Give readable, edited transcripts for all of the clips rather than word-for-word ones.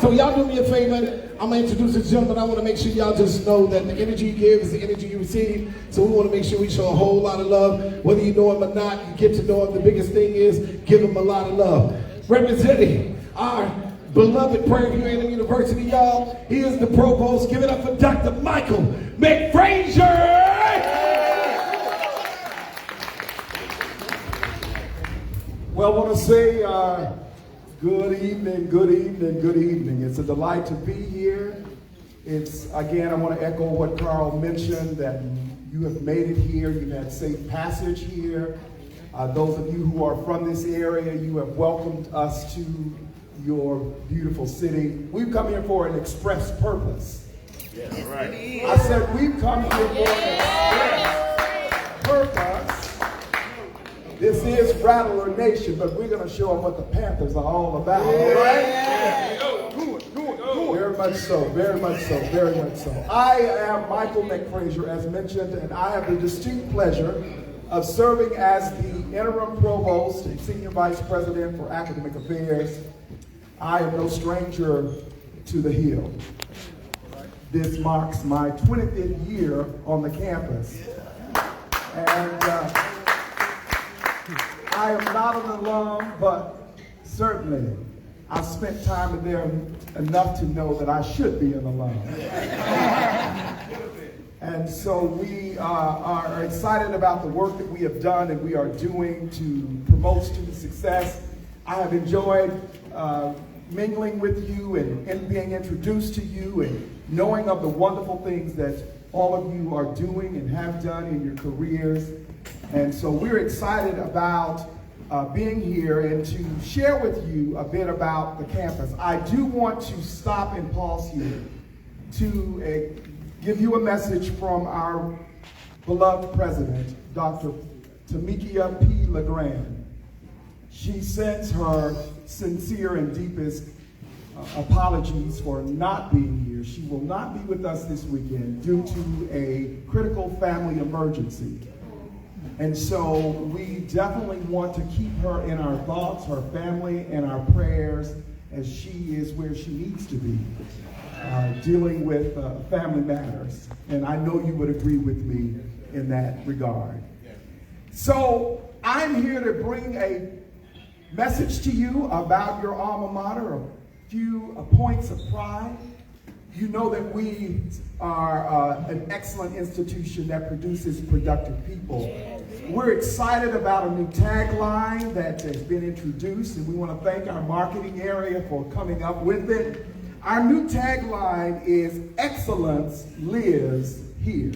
So y'all do me a favor. I'm going to introduce this gentleman. I want to make sure y'all just know that the energy you give is the energy you receive. So we want to make sure we show a whole lot of love. Whether you know him or not, you get to know him. The biggest thing is give him a lot of love. Representing our beloved Prairie View A&M University, y'all, he is the provost. Give it up for Dr. Michael McFrazier. Well, I want to say good evening, good evening, good evening. It's a delight to be here. Again, I want to echo what Carl mentioned, that you have made it here. You've had safe passage here. Those of you who are from this area, you have welcomed us to your beautiful city. We've come here for an express purpose. Yeah, right. I said we've come here for an express purpose. This is Rattler Nation, but we're going to show them what the Panthers are all about. All right? Very much so, very much so, very much so. I am Michael McFrazier, as mentioned, and I have the distinct pleasure of serving as the interim provost and senior vice president for academic affairs. I am no stranger to the Hill. This marks my 25th year on the campus. And I am not an alum, but certainly I've spent time in there enough to know that I should be an alum. And so we are excited about the work that we have done and we are doing to promote student success. I have enjoyed mingling with you and being introduced to you and knowing of the wonderful things that all of you are doing and have done in your careers. And so we're excited about being here and to share with you a bit about the campus. I do want to stop and pause here to give you a message from our beloved president, Dr. Tamikia P. LeGrand. She sends her sincere and deepest apologies for not being here. She will not be with us this weekend due to a critical family emergency. And so we definitely want to keep her in our thoughts, her family, and our prayers as she is where she needs to be, dealing with family matters. And I know you would agree with me in that regard. So I'm here to bring a message to you about your alma mater, a few points of pride. You know that we are an excellent institution that produces productive people. We're excited about a new tagline that has been introduced, and we want to thank our marketing area for coming up with it. Our new tagline is "Excellence Lives Here."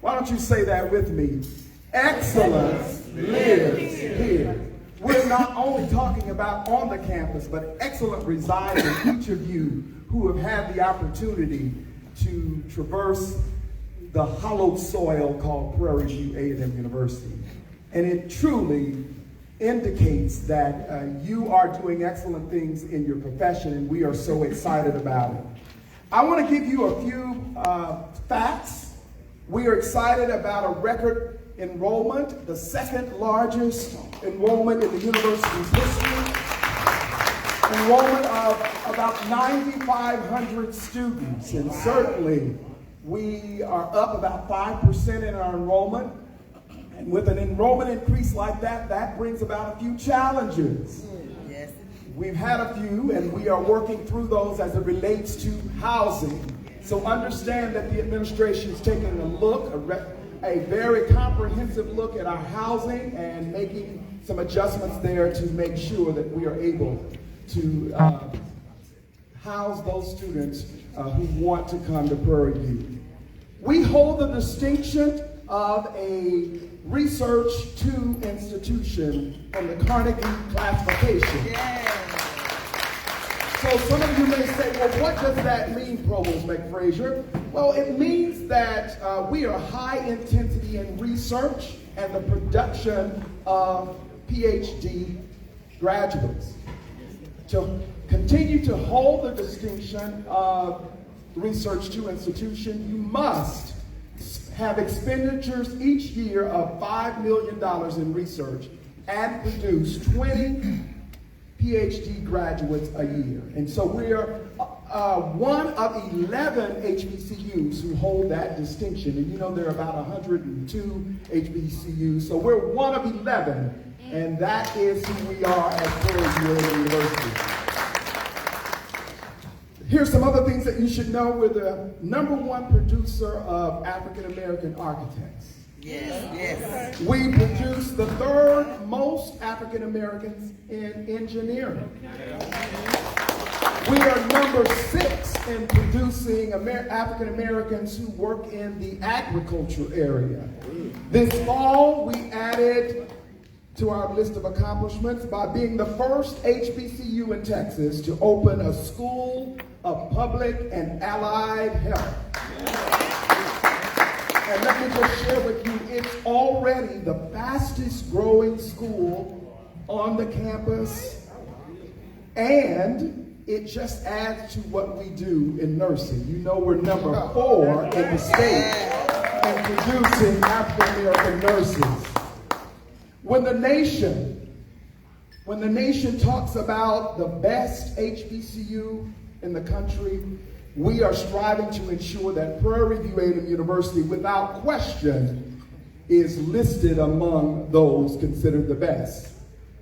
Why don't you say that with me? Excellence lives here. We're not only talking about on the campus, but excellence resides in each of you who have had the opportunity to traverse the hallowed soil called Prairie View A&M University. And it truly indicates that you are doing excellent things in your profession, and we are so excited about it. I want to give you a few facts. We are excited about a record enrollment, the second largest enrollment in the university's history. Enrollment of about 9,500 students, and certainly we are up about 5% in our enrollment. And with an enrollment increase like that, that brings about a few challenges. Yes. We've had a few, and we are working through those as it relates to housing. So understand that the administration is taking a look, a very comprehensive look at our housing and making some adjustments there to make sure that we are able to house those students who want to come to Prairie View. We hold the distinction of a Research 2 institution from the Carnegie classification. Yeah. So some of you may say, well, what does that mean, Provost McFrazier? Well, it means that we are high intensity in research and the production of PhD graduates. To continue to hold the distinction of Research 2 institution, you must have expenditures each year of $5 million in research and produce 20 PhD graduates a year. And so we're one of 11 HBCUs who hold that distinction. And you know there are about 102 HBCUs, so we're one of 11, and that is who we are at Prairie View University. Here's some other things that you should know. We're the #1 producer of African American architects. Yes, yes. We produce the 3rd most African Americans in engineering. We are #6 in producing African Americans who work in the agriculture area. This fall, we added to our list of accomplishments by being the first HBCU in Texas to open a school of public and allied health. And let me just share with you, it's already the fastest growing school on the campus, and it just adds to what we do in nursing. You know we're #4 in the state in producing African American nurses. When the nation talks about the best HBCU in the country, we are striving to ensure that Prairie View A&M University, without question, is listed among those considered the best.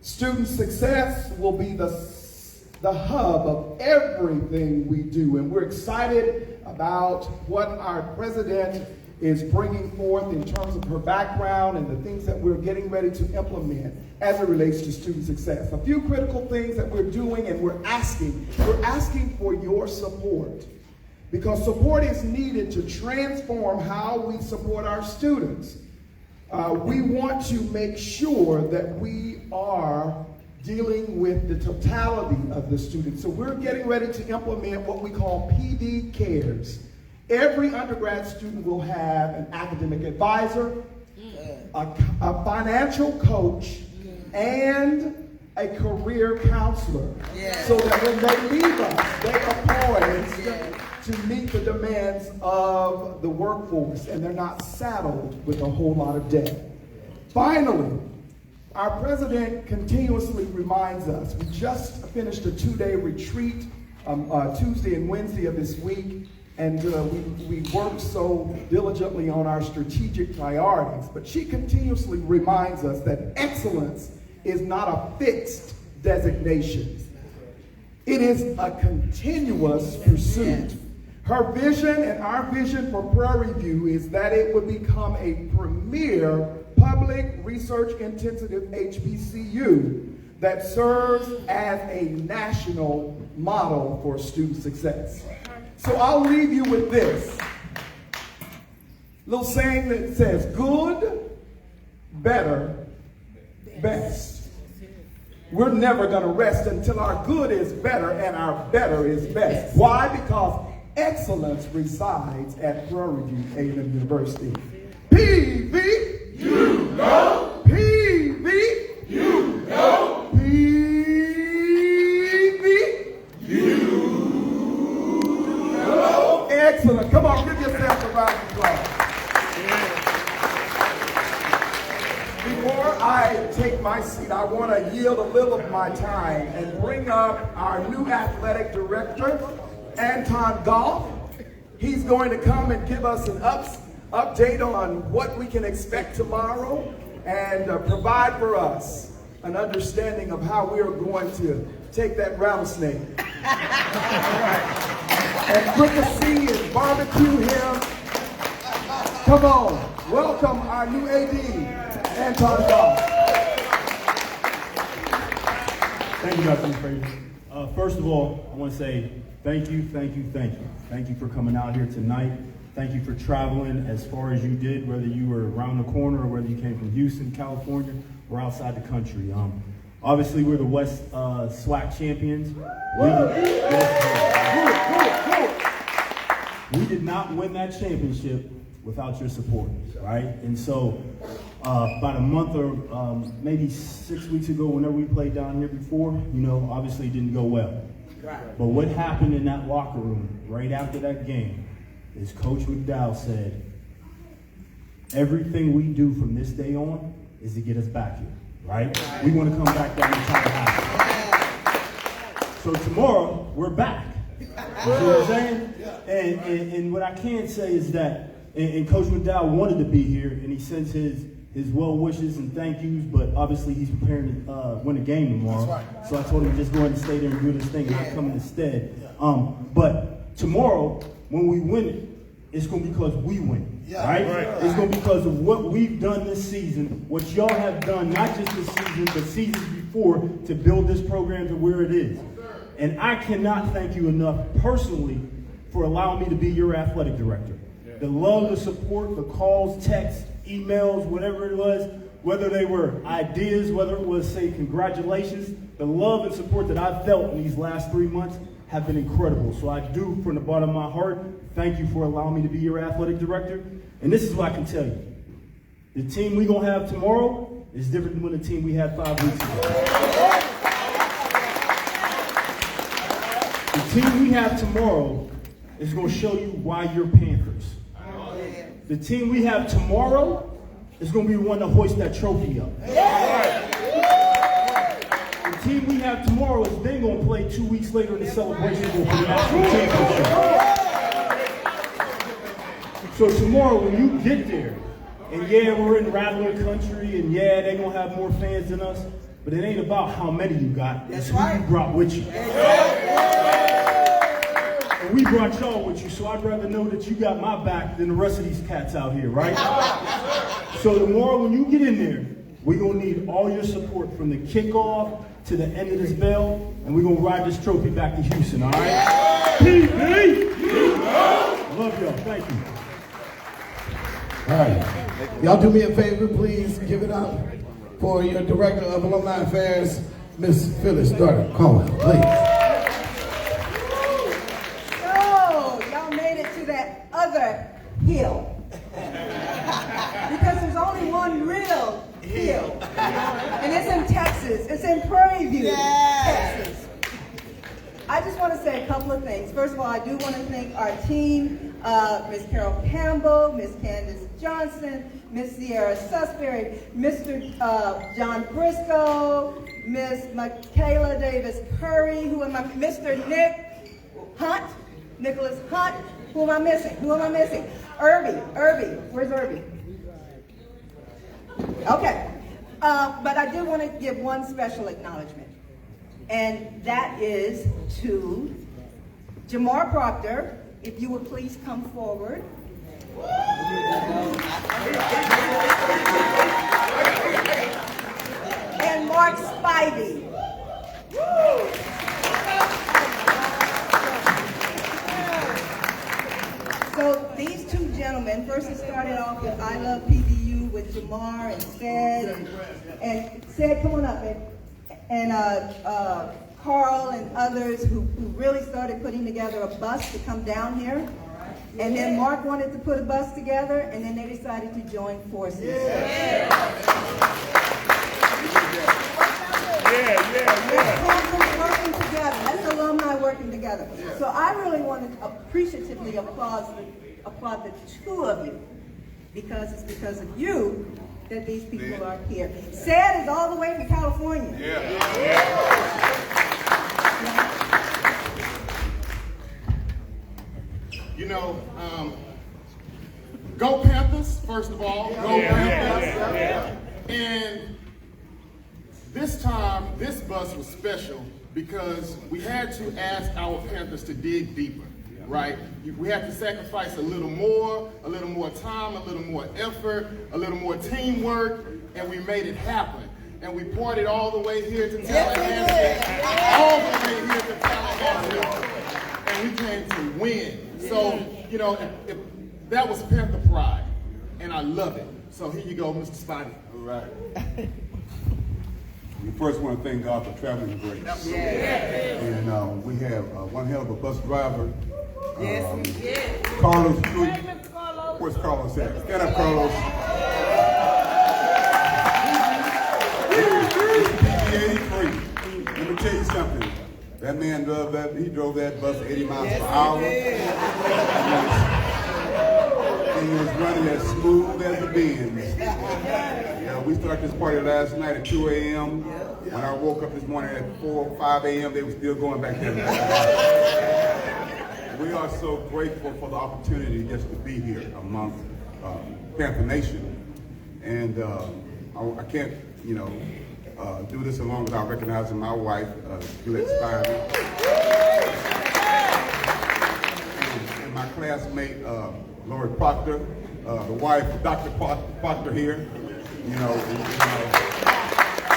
Student success will be the hub of everything we do, and we're excited about what our president is bringing forth in terms of her background and the things that we're getting ready to implement as it relates to student success. A few critical things that we're doing, and we're asking for your support, because support is needed to transform how we support our students. We want to make sure that we are dealing with the totality of the students. So we're getting ready to implement what we call PD Cares. Every undergrad student will have an academic advisor, a financial coach, and a career counselor. So that when they leave us, they are poised to meet the demands of the workforce, and they're not saddled with a whole lot of debt. Finally, our president continuously reminds us, we just finished a 2-day retreat, Tuesday and Wednesday of this week, and we worked so diligently on our strategic priorities. But she continuously reminds us that excellence is not a fixed designation. It is a continuous pursuit. Her vision and our vision for Prairie View is that it would become a premier public research-intensive HBCU that serves as a national model for student success. So I'll leave you with this little saying that says, good, better, best. We're never going to rest until our good is better and our better is best. Why? Because excellence resides at Prairie View A&M University. PV, you know. PV, you know. PV, you know. Excellent. Come on, give yourself a round of applause. Before I take my seat, I want to yield a little of my time and bring up our new athletic director, Anton Goff. He's going to come and give us an update on what we can expect tomorrow and provide for us an understanding of how we are going to take that rattlesnake and fricassee and barbecue him. Come on, welcome our new AD, Anton Goff. Thank you, Dr. Frazier. First of all, I want to say thank you. Thank you for coming out here tonight. Thank you for traveling as far as you did, whether you were around the corner or whether you came from Houston, California, or outside the country. Obviously, we're the West Swac champions. We did not win that championship without your support, right? And so about a month or maybe 6 weeks ago, whenever we played down here before, obviously it didn't go well. Right. But what happened in that locker room right after that game is Coach McDowell said, everything we do from this day on is to get us back here, right? We want to come back down and try to happen. So tomorrow, we're back. You see what I'm saying? And what I can say is that, and Coach McDowell wanted to be here, and he sends his well wishes and thank yous, but obviously he's preparing to win a game tomorrow. That's right. So I told him to just go ahead and stay there and do this thing and not come instead. But tomorrow, when we win it, it's going to be because we win. Yeah. Right? It's going to be because of what we've done this season, what y'all have done, not just this season, but seasons before, to build this program to where it is. And I cannot thank you enough personally for allowing me to be your athletic director. The love, the support, the calls, texts, emails, whatever it was, whether they were ideas, whether it was, say, congratulations, the love and support that I've felt in these last 3 months have been incredible. So I do, from the bottom of my heart, thank you for allowing me to be your athletic director. And this is what I can tell you. The team we're going to have tomorrow is different than the team we had 5 weeks ago. The team we have tomorrow is going to show you why you're Panthers. The team we have tomorrow is going to be the one to hoist that trophy up. The team we have tomorrow is then going to play 2 weeks later in the celebration for the national championship. So tomorrow when you get there, and yeah, we're in Rattler country, and yeah, they're going to have more fans than us, but it ain't about how many you got, it's who you brought with you. And we brought y'all with you, so I'd rather know that you got my back than the rest of these cats out here, right? So tomorrow when you get in there, we're going to need all your support from the kickoff to the end of this bell, and we're going to ride this trophy back to Houston, all right? PV! Love y'all. Thank you. All right. Y'all do me a favor, please give it up for your Director of Alumni Affairs, Miss Phyllis Darden Cohen, please. So, y'all made it to that other hill. Because there's only one real hill. And it's in Texas. It's in Prairie View, Texas. I just want to say a couple of things. First of all, I do want to thank our team, Ms. Carol Campbell, Ms. Candace Johnson, Ms. Sierra Susbury, Mr. John Briscoe, Ms. Michaela Davis Curry, Mr. Nicholas Hunt. Who am I missing? Irby. Where's Irby? Okay. But I do want to give one special acknowledgement. And that is to Jamar Proctor, if you would please come forward. And Mark Spivey. So these two gentlemen, first it started off with I Love PVU with Jamar and Ced, come on up, and Carl and others who really started putting together a bus to come down here. And then Mark wanted to put a bus together, and then they decided to join forces. Yeah. That's working together. That's alumni working together. So I really want to appreciatively applaud the two of you, because it's because of you that these people are here. Ced is all the way from California. You know, go Panthers, first of all. Go Panthers. And this time, this bus was special because we had to ask our Panthers to dig deeper, right? We had to sacrifice a little more time, a little more effort, a little more teamwork, and we made it happen. And we partied all the way here to Tallahassee, and we came to win. So, you know, if that was Panther pride, and I love it. So here you go, Mr. Spivey. All right. We first want to thank God for traveling grace. And we have one hell of a bus driver. Carlos. Where's Carlos at? Stand up, Carlos. PVA-free. Let me tell you something. That man drove that bus 80 miles per hour. And he was running as smooth as the Benz. we started this party last night at 2 a.m. When I woke up this morning at 4 or 5 a.m., they were still going back there. We are so grateful for the opportunity just to be here amongst Panther Nation. And I can't, do this alone without recognizing my wife, Juliet Steiner, and my classmate, Lori Proctor, the wife of Dr. Proctor here.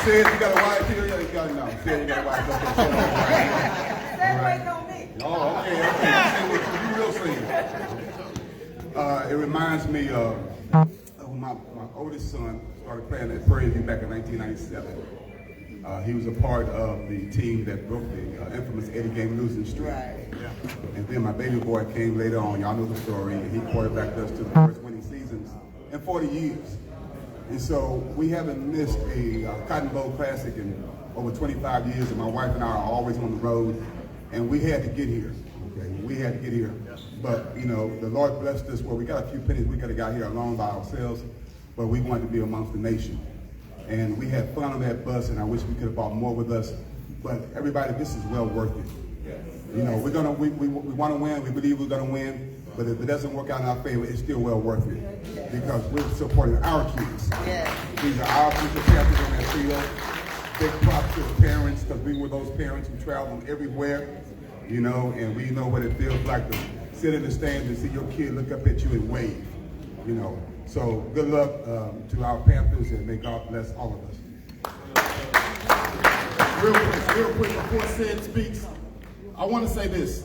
Said you got a wife here? Yeah, you got no. Said you got a wife. That waiting on me. Oh, okay. You real singing. It reminds me of my oldest son started playing at Prairie View back in 1997. He was a part of the team that broke the infamous Eddie game losing streak. Right. And then my baby boy came later on. Y'all know the story. And he quarterbacked us to the first winning seasons in 40 years. And so we haven't missed a Cotton Bowl Classic in over 25 years. And my wife and I are always on the road. And we had to get here. Okay? We had to get here. But, the Lord blessed us where we got a few pennies. We could have got here alone by ourselves. But we wanted to be amongst the nation. And we had fun on that bus, and I wish we could have brought more with us. But everybody, this is well worth it. We want to win. We believe we're going to win. But if it doesn't work out in our favor, it's still well worth it because we're supporting our kids. These are our future Panthers on that field. Big props to the parents because we were those parents who traveled everywhere, and we know what it feels like to sit in the stands and see your kid look up at you and wave, So good luck to our Panthers, and may God bless all of us. Real quick, before Sid speaks, I want to say this.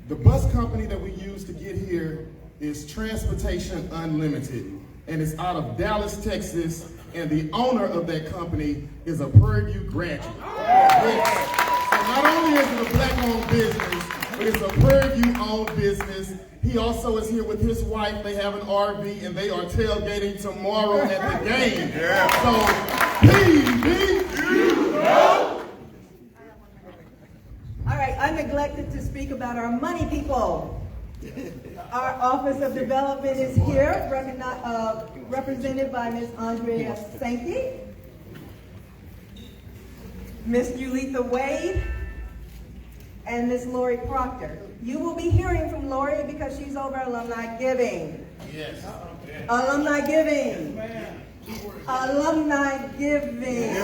The bus company that we use to get here is Transportation Unlimited, and it's out of Dallas, Texas, and the owner of that company is a Prairie View graduate. So not only is it a black-owned business, but it's a Prairie View-owned business. He also is here with his wife. They have an RV, and they are tailgating tomorrow at the game. So, PVAMU! All right, I neglected to speak about our money people. Our Office of Development is here, represented by Ms. Andrea Sankey, Ms. Julitha Wade, and Ms. Lori Proctor. You will be hearing from Lori because she's over Alumni Giving. Yes. Alumni Giving. Alumni Giving.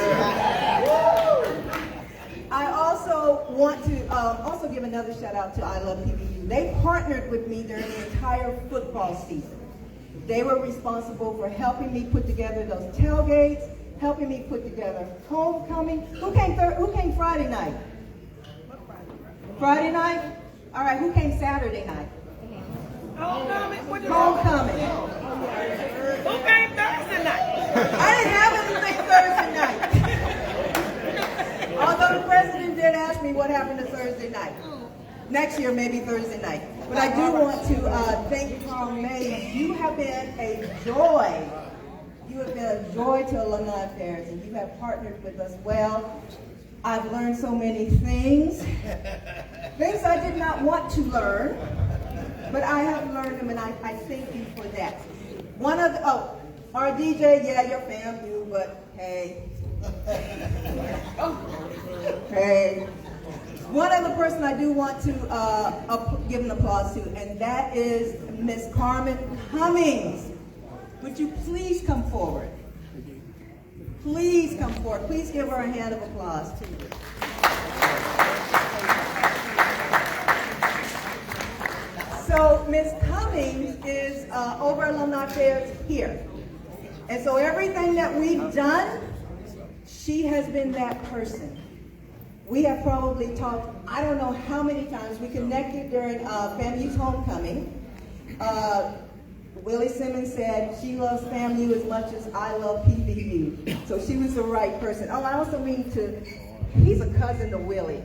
I also want to also give another shout out to I Love PVU. They partnered with me during the entire football season. They were responsible for helping me put together those tailgates, helping me put together homecoming. Who came Friday night? Friday night? All right, who came Saturday night? Homecoming. Homecoming. Who came Thursday night? I didn't have anything Thursday night. Although the president did ask me what happened to Thursday night. Next year, maybe Thursday night. But I do want to thank Carl May. You have been a joy. You have been a joy to Alumni Affairs, and you have partnered with us well. I've learned so many things. Things I did not want to learn, but I have learned them, and I thank you for that. One of the, our DJ, yeah, your fam do, but hey. Hey. One other person I do want to give an applause to, and that is Miss Carmen Cummings. Would you please come forward? Please come forward. Please give her a hand of applause. So Miss Cummings is over Alumni Affairs here. And so everything that we've done, she has been that person. We have probably talked, I don't know how many times. We connected during FAMU's homecoming. Willie Simmons said she loves FAMU as much as I love PVU. So she was the right person. Oh, I also mean to, he's a cousin to Willie.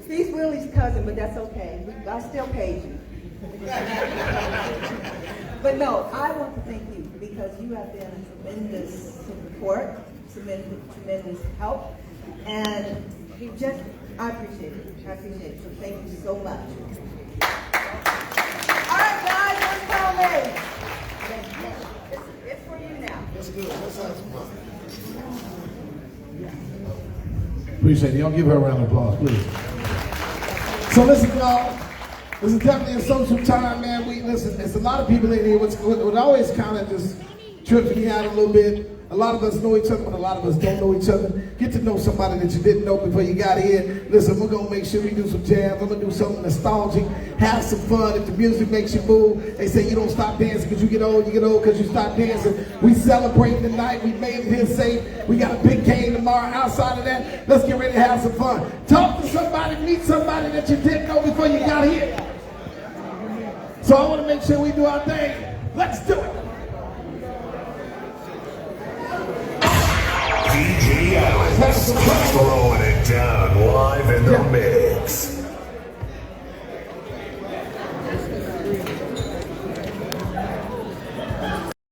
He's Willie's cousin, but that's okay. I still paid you. But no, I want to thank you because you have been a tremendous support, tremendous help, and just, I appreciate it. I appreciate it. So thank you so much. All right, guys, let's call me. Appreciate it. Y'all give her a round of applause, please. So listen, y'all. This is definitely a social time, man. Listen, there's a lot of people in here. What always kind of just trips me out a little bit. A lot of us know each other, but a lot of us don't know each other. Get to know somebody that you didn't know before you got here. Listen, we're gonna make sure we do some jams. I'm gonna do something nostalgic. Have some fun. If the music makes you move, they say you don't stop dancing because you get old because you stop dancing. We celebrate tonight. We made it here safe. We got a big game tomorrow. Outside of that, let's get ready to have some fun. Talk to somebody, meet somebody that you didn't know before you got here. So I want to make sure we do our thing. Let's do it. DJ Alex, throwing it down live in the mix.